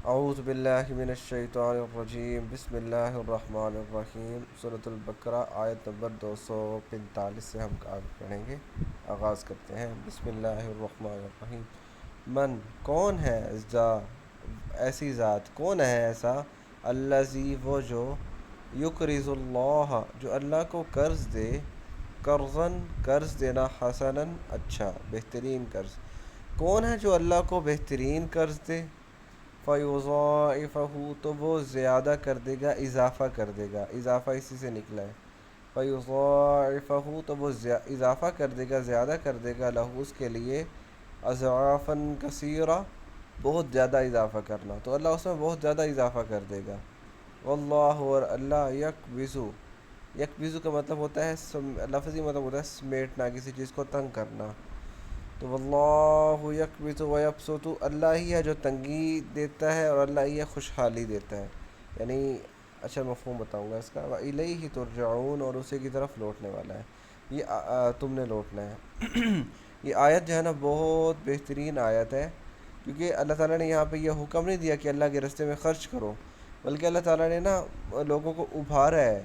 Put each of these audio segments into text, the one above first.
اعوذ باللہ من الشیطان الرجیم، بسم اللہ الرحمن الرحیم۔ سورۃ البقرہ آیت نمبر 245 سے ہم آگے پڑھیں گے۔ آغاز کرتے ہیں، بسم اللہ الرحمن الرحیم۔ من کون ہے، ایسی ذات، کون ہے ایسا، الذی وہ جو، یقرض اللہ جو اللہ کو قرض دے، قرضاً قرض دینا، حسناً اچھا بہترین قرض، کون ہے جو اللہ کو بہترین قرض دے، فیضاعفہ تو وہ زیادہ کر دے گا، اضافہ کر دے گا، اضافہ اسی سے نکلا ہے، فیضاعفہ تو وہ اضافہ کر دے گا، زیادہ کر دے گا، لہو اس کے لیے، اضعافاً کثیرہ بہت زیادہ اضافہ کرنا، تو اللہ اس میں بہت زیادہ اضافہ کر دے گا۔ واللہ اور اللہ، یکبزو، یکبزو کا مطلب ہوتا ہے لفظی مطلب ہوتا ہے سمیٹنا، کسی چیز کو تنگ کرنا، تو واللہ یکبت و یبسط، اللہ ہی ہے جو تنگی دیتا ہے اور اللہ ہی ہے خوشحالی دیتا ہے، یعنی اچھا مفہوم بتاؤں گا اس کا، وَإِلَيْهِ ترجعون، اور اسی کی طرف لوٹنے والا ہے، یہ تم نے لوٹنا ہے۔ یہ آیت جو ہے نا بہت بہترین آیت ہے، کیونکہ اللہ تعالیٰ نے یہاں پہ یہ حکم نہیں دیا کہ اللہ کے راستے میں خرچ کرو، بلکہ اللہ تعالیٰ نے نا لوگوں کو ابھارا ہے،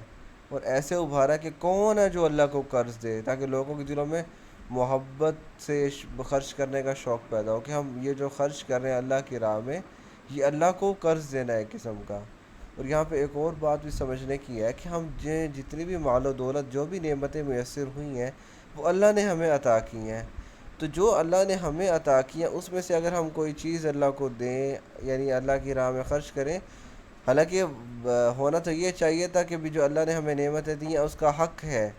اور ایسے ابھارا کہ کون ہے جو اللہ کو قرض دے، تاکہ لوگوں کے دلوں میں محبت سے خرچ کرنے کا شوق پیدا ہو، کہ ہم یہ جو خرچ کر رہے ہیں اللہ کی راہ میں، یہ اللہ کو قرض دینا ہے قسم کا۔ اور یہاں پہ ایک اور بات بھی سمجھنے کی ہے کہ ہم جتنی بھی مال و دولت، جو بھی نعمتیں میسر ہوئی ہیں، وہ اللہ نے ہمیں عطا کی ہیں، تو جو اللہ نے ہمیں عطا کی ہیں اس میں سے اگر ہم کوئی چیز اللہ کو دیں، یعنی اللہ کی راہ میں خرچ کریں، حالانکہ ہونا تو یہ چاہیے تھا کہ بھی جو اللہ نے ہمیں نعمتیں دی ہیں اس کا حق ہے،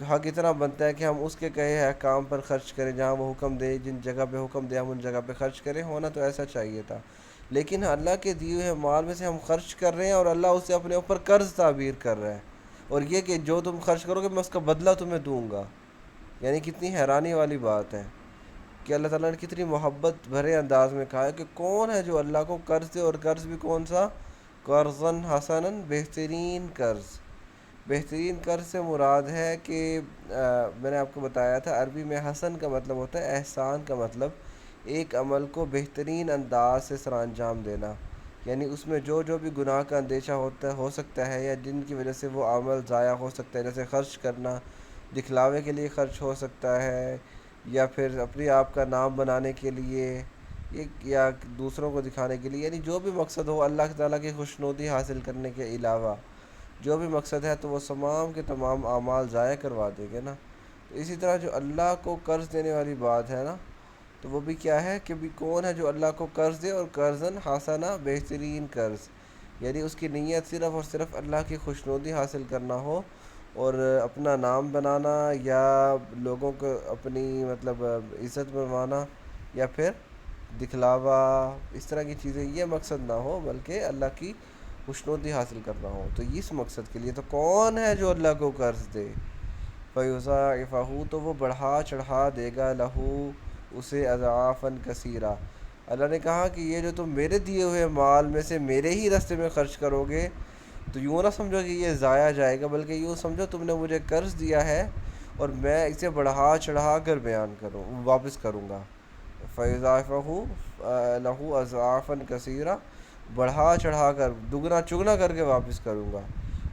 حق اتنا بنتا ہے کہ ہم اس کے کہے ہیں کام پر خرچ کریں، جہاں وہ حکم دے، جن جگہ پہ حکم دے ہم ان جگہ پہ خرچ کریں، ہونا تو ایسا چاہیے تھا، لیکن اللہ کے دیے ہوئے مال میں سے ہم خرچ کر رہے ہیں اور اللہ اسے اپنے اوپر قرض تعبیر کر رہا ہے، اور یہ کہ جو تم خرچ کرو گے میں اس کا بدلہ تمہیں دوں گا، یعنی کتنی حیرانی والی بات ہے کہ اللہ تعالیٰ نے کتنی محبت بھرے انداز میں کہا ہے کہ کون ہے جو اللہ کو قرض دے، اور قرض بھی کون سا، قرضاً حسناً بہترین قرض۔ بہترین قرض سے مراد ہے کہ میں نے آپ کو بتایا تھا عربی میں حسن کا مطلب ہوتا ہے احسان کا مطلب، ایک عمل کو بہترین انداز سے سر انجام دینا، یعنی اس میں جو جو بھی گناہ کا اندیشہ ہو سکتا ہے، یا جن کی وجہ سے وہ عمل ضائع ہو سکتا ہے، جیسے خرچ کرنا، دکھلاوے کے لیے خرچ ہو سکتا ہے، یا پھر اپنے آپ کا نام بنانے کے لیے، یا دوسروں کو دکھانے کے لیے، یعنی جو بھی مقصد ہو اللہ تعالیٰ کی خوشنودی حاصل کرنے کے علاوہ جو بھی مقصد ہے، تو وہ تمام کے تمام اعمال ضائع کروا دے گے نا۔ تو اسی طرح جو اللہ کو قرض دینے والی بات ہے نا، تو وہ بھی کیا ہے کہ بھی کون ہے جو اللہ کو قرض دے، اور قرضاً حسنہ بہترین قرض، یعنی اس کی نیت صرف اور صرف اللہ کی خوشنودی حاصل کرنا ہو، اور اپنا نام بنانا، یا لوگوں کو اپنی مطلب عزت بنوانا، یا پھر دکھلاوا، اس طرح کی چیزیں، یہ مقصد نہ ہو، بلکہ اللہ کی خوشنودی حاصل کرنا ہو، تو اس مقصد کے لیے تو کون ہے جو اللہ کو قرض دے، فیضاعفہ تو وہ بڑھا چڑھا دے گا، لہو اسے، اضعافاً کثیرہ، اللہ نے کہا کہ یہ جو تم میرے دیے ہوئے مال میں سے میرے ہی راستے میں خرچ کرو گے، تو یوں نہ سمجھو کہ یہ ضائع جائے گا، بلکہ یوں سمجھو تم نے مجھے قرض دیا ہے اور میں اسے بڑھا چڑھا کر واپس کروں گا، فیضاعفہ لہو اضعافاً کثیرہ، بڑھا چڑھا کر دگنا چگنا کر کے واپس کروں گا۔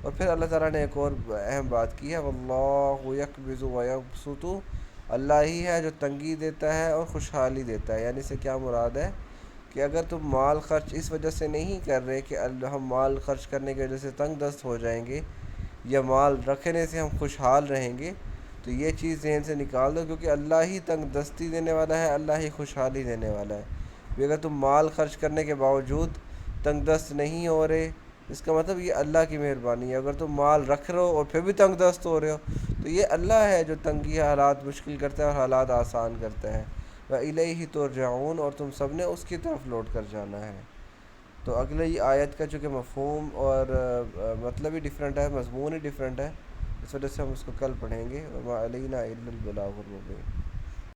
اور پھر اللہ تعالیٰ نے ایک اور اہم بات کی ہے، واللہ یقبض و یبسط، اللہ ہی ہے جو تنگی دیتا ہے اور خوشحالی دیتا ہے، یعنی اس سے کیا مراد ہے کہ اگر تم مال خرچ اس وجہ سے نہیں کر رہے کہ ہم مال خرچ کرنے کی وجہ سے تنگ دست ہو جائیں گے، یا مال رکھنے سے ہم خوشحال رہیں گے، تو یہ چیز ذہن سے نکال دو، کیونکہ اللہ ہی تنگ دستی دینے والا ہے، اللہ ہی خوشحالی دینے والا ہے، بھی اگر تم مال خرچ کرنے کے باوجود تنگ دست نہیں ہو رہے، اس کا مطلب یہ اللہ کی مہربانی ہے، اگر تم مال رکھ رہے ہو اور پھر بھی تنگ دست ہو رہے ہو، تو یہ اللہ ہے جو تنگی حالات مشکل کرتا ہے اور حالات آسان کرتا ہے، وَإِلَيْهِ تُرْجَعُونَ، اور تم سب نے اس کی طرف لوٹ کر جانا ہے۔ تو اگلی آیت کا چونکہ مفہوم اور مطلب ہی ڈیفرنٹ ہے، مضمون ہی ڈیفرنٹ ہے، اس وجہ سے ہم اس کو کل پڑھیں گے، وَمَا عَلَيْنَا إِلَّا الْبَلَاغُ الْمُبِينُ۔